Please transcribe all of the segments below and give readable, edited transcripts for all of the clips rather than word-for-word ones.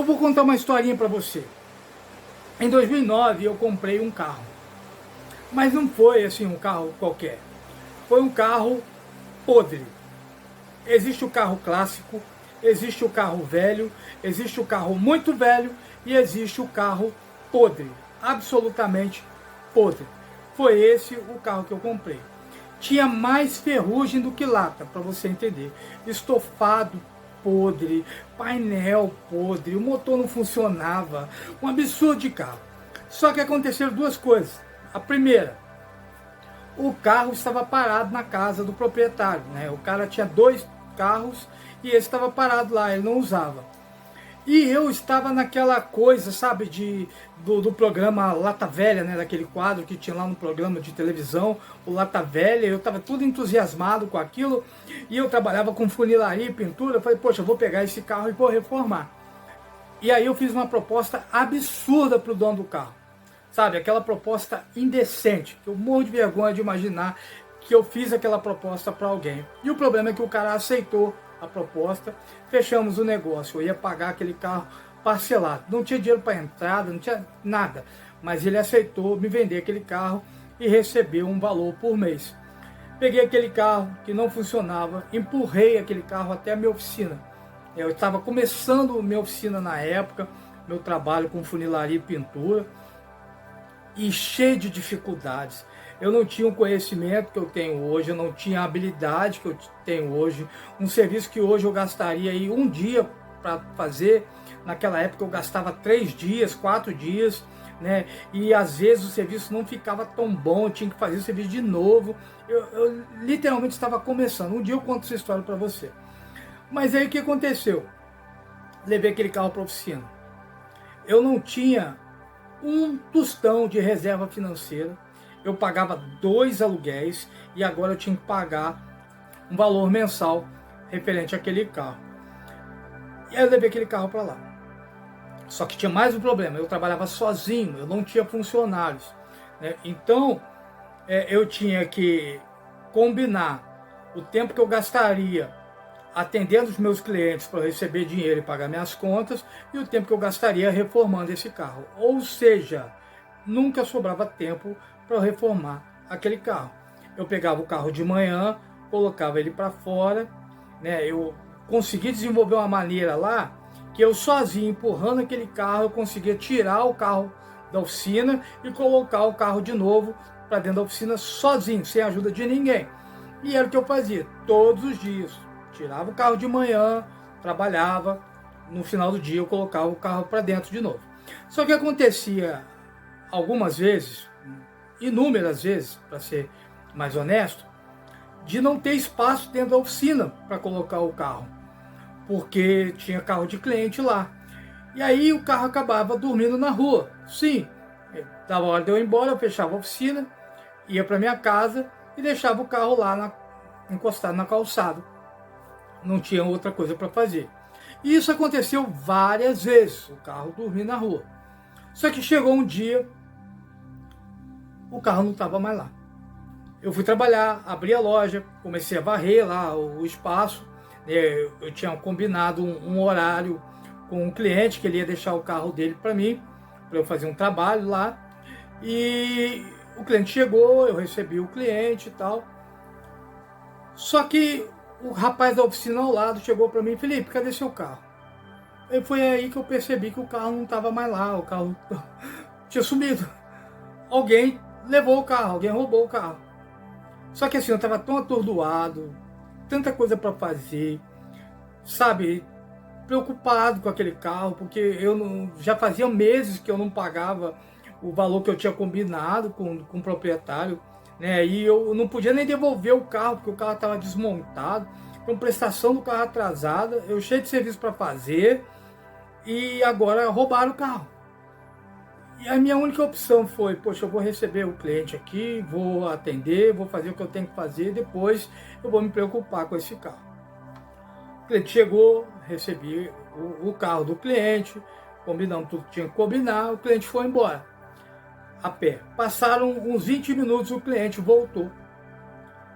Eu vou contar uma historinha para você. Em 2009 eu comprei um carro, mas não foi assim um carro qualquer. Foi um carro podre. Existe o carro clássico, existe o carro velho, existe o carro muito velho e existe o carro podre, absolutamente podre. Foi esse o carro que eu comprei. Tinha mais ferrugem do que lata, para você entender. Estofado podre, painel podre, o motor não funcionava, um absurdo de carro. Só que aconteceram duas coisas. A primeira, o carro estava parado na casa do proprietário, né? O cara tinha dois carros e esse estava parado lá, ele não usava. E eu estava naquela coisa, sabe, do programa Lata Velha, né, daquele quadro que tinha lá no programa de televisão, o Lata Velha. Eu estava tudo entusiasmado com aquilo e eu trabalhava com funilaria e pintura. Eu falei, poxa, eu vou pegar esse carro e vou reformar. E aí eu fiz uma proposta absurda para o dono do carro, sabe, aquela proposta indecente, que eu morro de vergonha de imaginar que eu fiz aquela proposta para alguém. E o problema é que o cara aceitou a proposta, fechamos o negócio. Eu ia pagar aquele carro parcelado, não tinha dinheiro para entrada, não tinha nada, mas ele aceitou me vender aquele carro e recebeu um valor por mês. Peguei aquele carro que não funcionava, empurrei aquele carro até a minha oficina. Eu estava começando minha oficina na época, meu trabalho com funilaria e pintura, e cheio de dificuldades. Eu não tinha o conhecimento que eu tenho hoje, eu não tinha a habilidade que eu tenho hoje. Um serviço que hoje eu gastaria aí um dia para fazer, naquela época eu gastava 3 dias, 4 dias, né? E às vezes o serviço não ficava tão bom, eu tinha que fazer o serviço de novo. Eu literalmente estava começando. Um dia eu conto essa história para você. Mas aí o que aconteceu? Levei aquele carro para a oficina. Eu não tinha um tostão de reserva financeira. Eu pagava 2 aluguéis e agora eu tinha que pagar um valor mensal referente àquele carro. E aí eu levei aquele carro para lá. Só que tinha mais um problema, eu trabalhava sozinho, eu não tinha funcionários, né? Então eu tinha que combinar o tempo que eu gastaria atendendo os meus clientes para receber dinheiro e pagar minhas contas e o tempo que eu gastaria reformando esse carro. Ou seja, nunca sobrava tempo para reformar aquele carro. Eu pegava o carro de manhã, colocava ele para fora, né? Eu consegui desenvolver uma maneira lá que eu sozinho empurrando aquele carro, eu conseguia tirar o carro da oficina e colocar o carro de novo para dentro da oficina sozinho, sem ajuda de ninguém. E era o que eu fazia todos os dias. Tirava o carro de manhã, trabalhava, no final do dia eu colocava o carro para dentro de novo. Só que acontecia algumas vezes, inúmeras vezes, para ser mais honesto, de não ter espaço dentro da oficina para colocar o carro, porque tinha carro de cliente lá. E aí o carro acabava dormindo na rua. Sim, dava hora de eu ir embora, eu fechava a oficina, ia para minha casa e deixava o carro lá encostado na calçada. Não tinha outra coisa para fazer. E isso aconteceu várias vezes, o carro dormir na rua. Só que chegou um dia, o carro não estava mais lá. Eu fui trabalhar, abri a loja, comecei a varrer lá o espaço. Eu tinha combinado um horário com um cliente que ele ia deixar o carro dele para mim, para eu fazer um trabalho lá. E o cliente chegou, eu recebi o cliente e tal. Só que o rapaz da oficina ao lado chegou para mim: Felipe, cadê seu carro? E foi aí que eu percebi que o carro não estava mais lá, o carro tinha sumido. Alguém levou o carro, alguém roubou o carro. Só que assim, eu estava tão atordoado, tanta coisa para fazer, sabe, preocupado com aquele carro, porque já fazia meses que eu não pagava o valor que eu tinha combinado com o proprietário, né? E eu não podia nem devolver o carro, porque o carro estava desmontado, com prestação do carro atrasada, eu cheio de serviço para fazer, e agora roubaram o carro. E a minha única opção foi, poxa, eu vou receber o cliente aqui, vou atender, vou fazer o que eu tenho que fazer, depois eu vou me preocupar com esse carro. O cliente chegou, recebi o carro do cliente, combinamos tudo que tinha que combinar, o cliente foi embora, a pé. Passaram uns 20 minutos, o cliente voltou.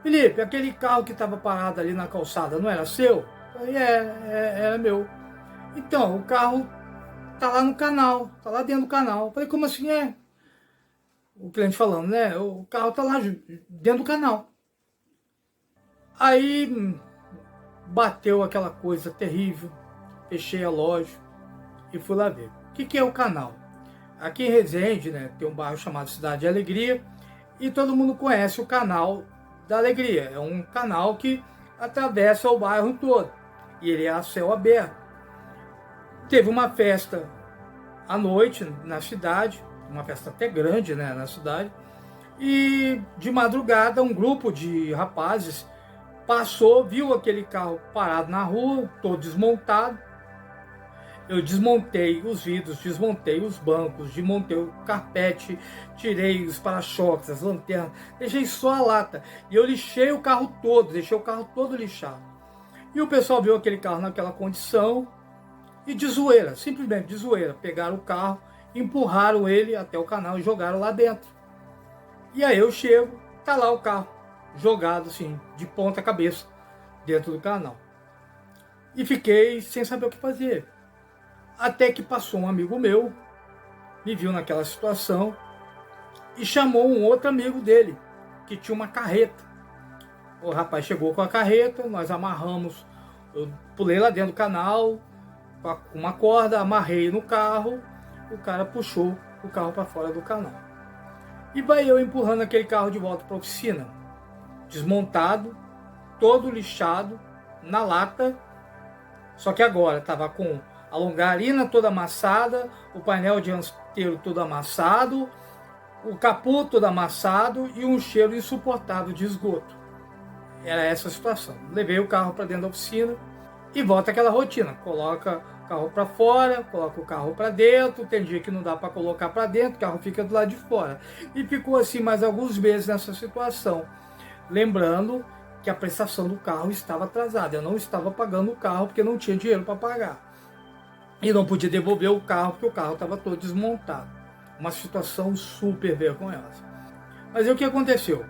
Felipe, aquele carro que estava parado ali na calçada não era seu? Eu falei, era meu. Então, o carro tá lá no canal, tá lá dentro do canal. Eu falei, como assim é? O cliente falando, né? O carro tá lá dentro do canal. Aí bateu aquela coisa terrível, fechei a loja e fui lá ver. O que é o canal? Aqui em Resende, né, tem um bairro chamado Cidade de Alegria e todo mundo conhece o canal da Alegria. É um canal que atravessa o bairro todo e ele é a céu aberto. Teve uma festa à noite na cidade, uma festa até grande, né, na cidade, e de madrugada um grupo de rapazes passou, viu aquele carro parado na rua, todo desmontado. Eu desmontei os vidros, desmontei os bancos, desmontei o carpete, tirei os para-choques, as lanternas, deixei só a lata. E eu lixei o carro todo, deixei o carro todo lixado. E o pessoal viu aquele carro naquela condição e de zoeira, simplesmente de zoeira. Pegaram o carro, empurraram ele até o canal e jogaram lá dentro. E aí eu chego, tá lá o carro, jogado assim, de ponta cabeça, dentro do canal. E fiquei sem saber o que fazer. Até que passou um amigo meu, me viu naquela situação e chamou um outro amigo dele, que tinha uma carreta. O rapaz chegou com a carreta, nós amarramos, eu pulei lá dentro do canal, com uma corda, amarrei no carro, o cara puxou o carro para fora do canal. E vai eu empurrando aquele carro de volta para a oficina, desmontado, todo lixado, na lata, só que agora estava com a longarina toda amassada, o painel dianteiro todo amassado, o capô todo amassado e um cheiro insuportável de esgoto. Era essa a situação. Levei o carro para dentro da oficina e volta aquela rotina. Coloca o carro para fora, coloca o carro para dentro, tem dia que não dá para colocar para dentro, o carro fica do lado de fora. E ficou assim mais alguns meses nessa situação. Lembrando que a prestação do carro estava atrasada. Eu não estava pagando o carro porque não tinha dinheiro para pagar. E não podia devolver o carro porque o carro estava todo desmontado. Uma situação super vergonhosa. Mas e o que aconteceu?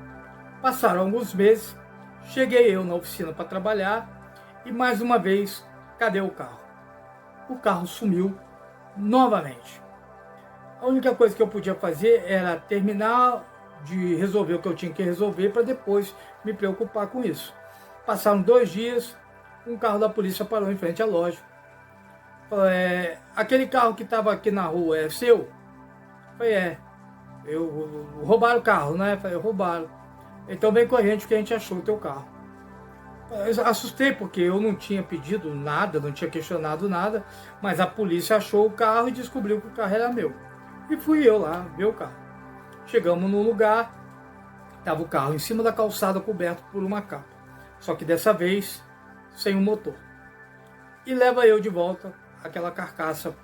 Passaram alguns meses, cheguei eu na oficina para trabalhar e mais uma vez, cadê o carro? O carro sumiu novamente. A única coisa que eu podia fazer era terminar de resolver o que eu tinha que resolver para depois me preocupar com isso. Passaram 2 dias, um carro da polícia parou em frente à loja. Aquele carro que estava aqui na rua é seu? Falei, roubaram o carro, né? Falei, roubaram. Então vem com a gente que a gente achou o teu carro. Eu assustei porque eu não tinha pedido nada, não tinha questionado nada, mas a polícia achou o carro e descobriu que o carro era meu. E fui eu lá ver o carro. Chegamos no lugar, estava o carro em cima da calçada coberto por uma capa. Só que dessa vez, sem o motor. E leva eu de volta aquela carcaça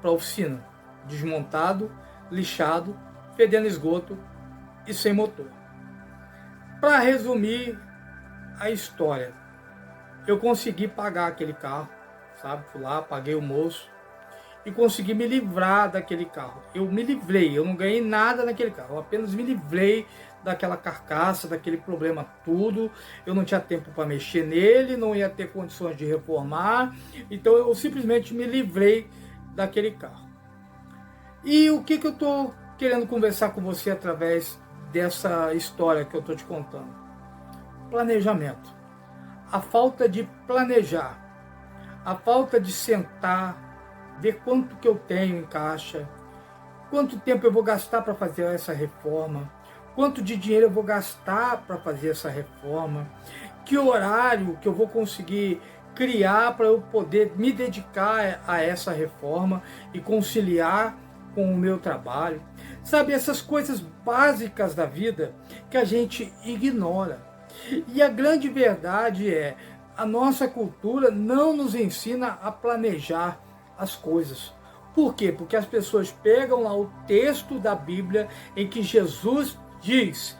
para a oficina, desmontado, lixado, fedendo esgoto e sem motor. Para resumir a história, eu consegui pagar aquele carro, sabe? Fui lá, paguei o moço e consegui me livrar daquele carro. Eu me livrei, eu não ganhei nada naquele carro, eu apenas me livrei daquela carcaça, daquele problema tudo. Eu não tinha tempo para mexer nele, não ia ter condições de reformar, então eu simplesmente me livrei daquele carro. E o que eu estou querendo conversar com você através dessa história que eu estou te contando? Planejamento. A falta de planejar, a falta de sentar, ver quanto que eu tenho em caixa, quanto tempo eu vou gastar para fazer essa reforma, quanto de dinheiro eu vou gastar para fazer essa reforma, que horário que eu vou conseguir criar para eu poder me dedicar a essa reforma e conciliar com o meu trabalho. Sabe, essas coisas básicas da vida que a gente ignora. E a grande verdade é, a nossa cultura não nos ensina a planejar as coisas. Por quê? Porque as pessoas pegam lá o texto da Bíblia em que Jesus diz: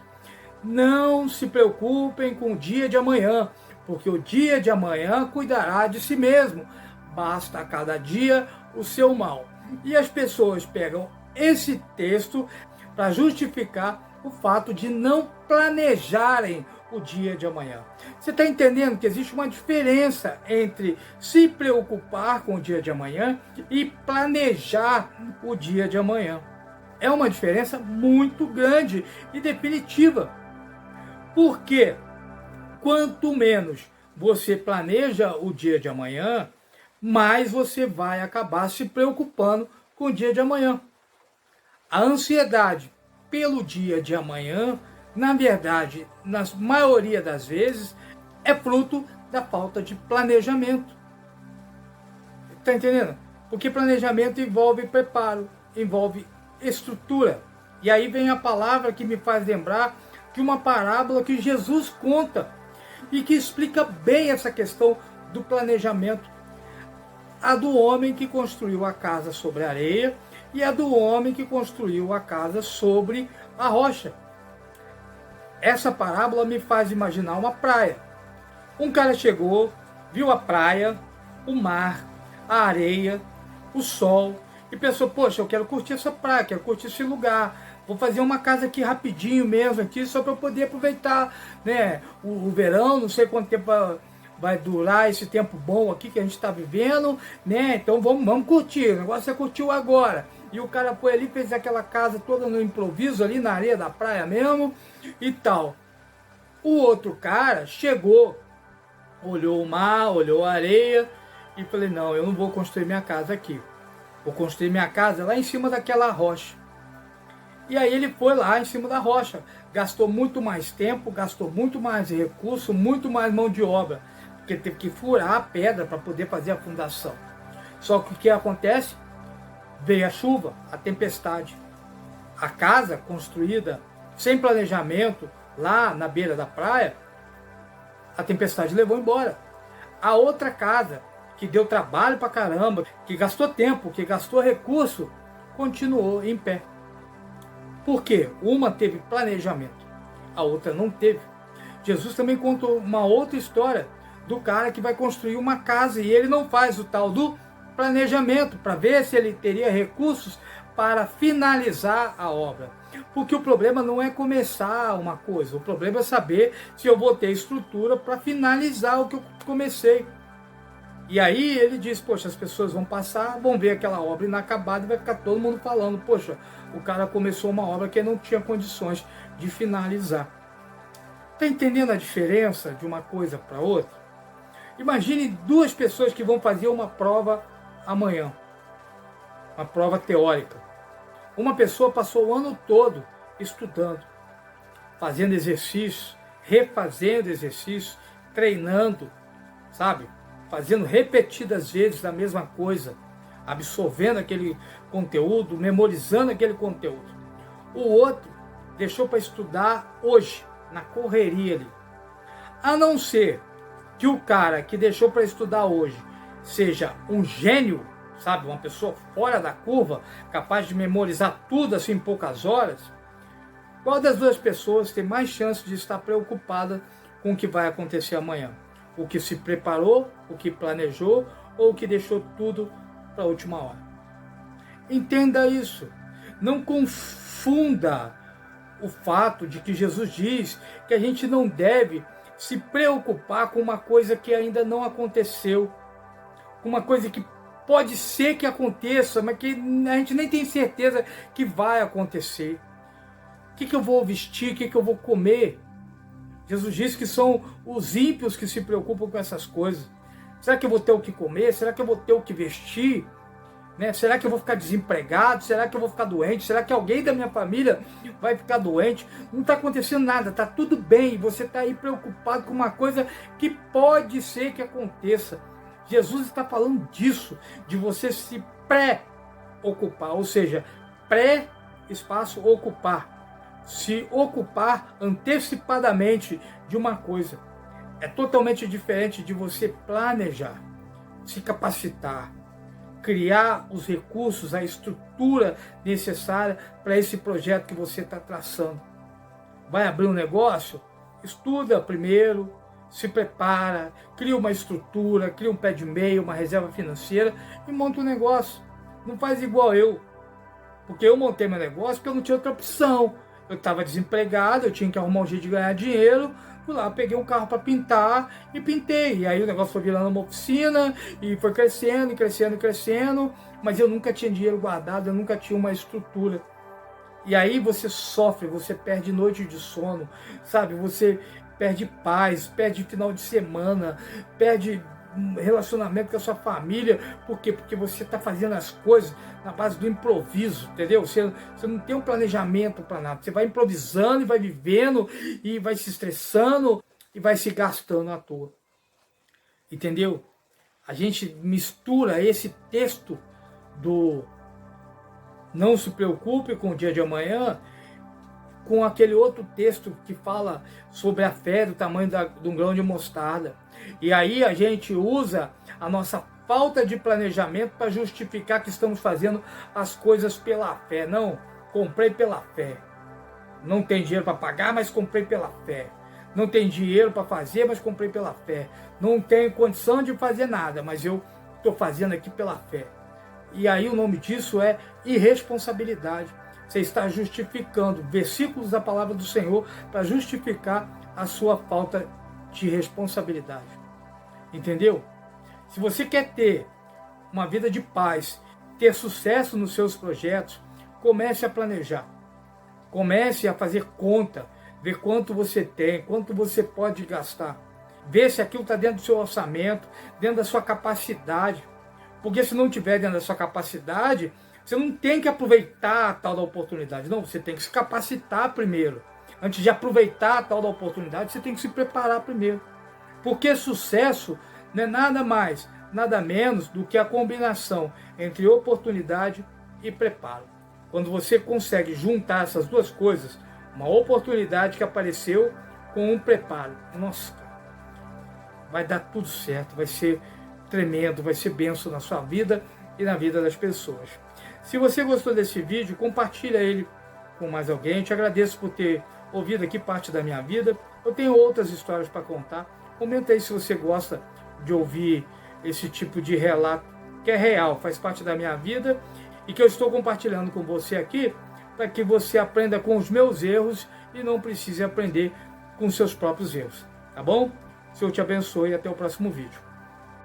não se preocupem com o dia de amanhã, porque o dia de amanhã cuidará de si mesmo. Basta a cada dia o seu mal. E as pessoas pegam esse texto para justificar o fato de não planejarem o dia de amanhã. Você está entendendo que existe uma diferença entre se preocupar com o dia de amanhã e planejar o dia de amanhã. É uma diferença muito grande e definitiva. Porque quanto menos você planeja o dia de amanhã, mais você vai acabar se preocupando com o dia de amanhã. A ansiedade pelo dia de amanhã, na verdade, na maioria das vezes, é fruto da falta de planejamento. Está entendendo? Porque planejamento envolve preparo, envolve estrutura. E aí vem a palavra que me faz lembrar de uma parábola que Jesus conta e que explica bem essa questão do planejamento. A do homem que construiu a casa sobre a areia e a do homem que construiu a casa sobre a rocha. Essa parábola me faz imaginar uma praia. Um cara chegou, viu a praia, o mar, a areia, o sol e pensou, poxa, eu quero curtir essa praia, quero curtir esse lugar. Vou fazer uma casa aqui rapidinho mesmo, aqui, só para eu poder aproveitar, né, o verão, não sei quanto tempo vai durar esse tempo bom aqui que a gente está vivendo, né? Então vamos curtir, o negócio é curtir agora. E o cara foi ali, fez aquela casa toda no improviso, ali na areia da praia mesmo, e tal. O outro cara chegou, olhou o mar, olhou a areia, e falei, não, eu não vou construir minha casa aqui. Vou construir minha casa lá em cima daquela rocha. E aí ele foi lá em cima da rocha, gastou muito mais tempo, gastou muito mais recurso, muito mais mão de obra, porque ele teve que furar a pedra para poder fazer a fundação. Só que o que acontece? Veio a chuva, a tempestade. A casa construída sem planejamento, lá na beira da praia, a tempestade levou embora. A outra casa, que deu trabalho pra caramba, que gastou tempo, que gastou recurso, continuou em pé. Por quê? Uma teve planejamento, a outra não teve. Jesus também contou uma outra história do cara que vai construir uma casa e ele não faz o tal do planejamento para ver se ele teria recursos para finalizar a obra. Porque o problema não é começar uma coisa, o problema é saber se eu vou ter estrutura para finalizar o que eu comecei. E aí ele diz, poxa, as pessoas vão passar, vão ver aquela obra inacabada e vai ficar todo mundo falando, poxa, o cara começou uma obra que não tinha condições de finalizar. Está entendendo a diferença de uma coisa para outra? Imagine duas pessoas que vão fazer uma prova amanhã, uma prova teórica. Uma pessoa passou o ano todo estudando, fazendo exercícios, refazendo exercícios, treinando, sabe? Fazendo repetidas vezes a mesma coisa, absorvendo aquele conteúdo, memorizando aquele conteúdo. O outro deixou para estudar hoje, na correria ali. A não ser que o cara que deixou para estudar hoje seja um gênio, sabe, uma pessoa fora da curva, capaz de memorizar tudo assim em poucas horas, qual das duas pessoas tem mais chance de estar preocupada com o que vai acontecer amanhã? O que se preparou, o que planejou ou o que deixou tudo para a última hora? Entenda isso. Não confunda o fato de que Jesus diz que a gente não deve se preocupar com uma coisa que ainda não aconteceu, com uma coisa que pode ser que aconteça, mas que a gente nem tem certeza que vai acontecer. O que eu vou vestir? O que eu vou comer? Jesus disse que são os ímpios que se preocupam com essas coisas. Será que eu vou ter o que comer? Será que eu vou ter o que vestir? Né? Será que eu vou ficar desempregado? Será que eu vou ficar doente? Será que alguém da minha família vai ficar doente? Não está acontecendo nada, está tudo bem. Você está aí preocupado com uma coisa que pode ser que aconteça. Jesus está falando disso, de você se pré-ocupar, ou seja, pré-espaço ocupar. Se ocupar antecipadamente de uma coisa. É totalmente diferente de você planejar, se capacitar, criar os recursos, a estrutura necessária para esse projeto que você está traçando. Vai abrir um negócio? Estuda primeiro, se prepara, cria uma estrutura, cria um pé de meia, uma reserva financeira e monta um negócio. Não faz igual eu, porque eu montei meu negócio porque eu não tinha outra opção. Eu estava desempregado, eu tinha que arrumar um jeito de ganhar dinheiro, fui lá, peguei um carro para pintar e pintei. E aí o negócio foi virando uma oficina e foi crescendo, e crescendo, e crescendo, mas eu nunca tinha dinheiro guardado, eu nunca tinha uma estrutura. E aí você sofre, você perde noite de sono, sabe? Você perde paz, perde final de semana, perde relacionamento com a sua família. Por quê? Porque você está fazendo as coisas na base do improviso, entendeu? Você não tem um planejamento para nada. Você vai improvisando e vai vivendo e vai se estressando e vai se gastando à toa. Entendeu? A gente mistura esse texto do não se preocupe com o dia de amanhã com aquele outro texto que fala sobre a fé do tamanho de um grão de mostarda. E aí a gente usa a nossa falta de planejamento para justificar que estamos fazendo as coisas pela fé. Não, comprei pela fé. Não tem dinheiro para pagar, mas comprei pela fé. Não tem dinheiro para fazer, mas comprei pela fé. Não tenho condição de fazer nada, mas eu estou fazendo aqui pela fé. E aí o nome disso é irresponsabilidade. Você está justificando versículos da palavra do Senhor para justificar a sua falta de responsabilidade. Entendeu? Se você quer ter uma vida de paz, ter sucesso nos seus projetos, comece a planejar. Comece a fazer conta, ver quanto você tem, quanto você pode gastar. Ver se aquilo está dentro do seu orçamento, dentro da sua capacidade. Porque se não tiver dentro da sua capacidade, você não tem que aproveitar a tal da oportunidade. Não, você tem que se capacitar primeiro. Antes de aproveitar a tal da oportunidade, você tem que se preparar primeiro. Porque sucesso não é nada mais, nada menos do que a combinação entre oportunidade e preparo. Quando você consegue juntar essas duas coisas, uma oportunidade que apareceu com um preparo, nossa, cara, vai dar tudo certo, vai ser tremendo, vai ser bênção na sua vida e na vida das pessoas. Se você gostou desse vídeo, compartilha ele com mais alguém. Eu te agradeço por ter ouvido aqui parte da minha vida. Eu tenho outras histórias para contar. Comenta aí se você gosta de ouvir esse tipo de relato que é real, faz parte da minha vida e que eu estou compartilhando com você aqui para que você aprenda com os meus erros e não precise aprender com seus próprios erros. Tá bom? Senhor te abençoe e até o próximo vídeo.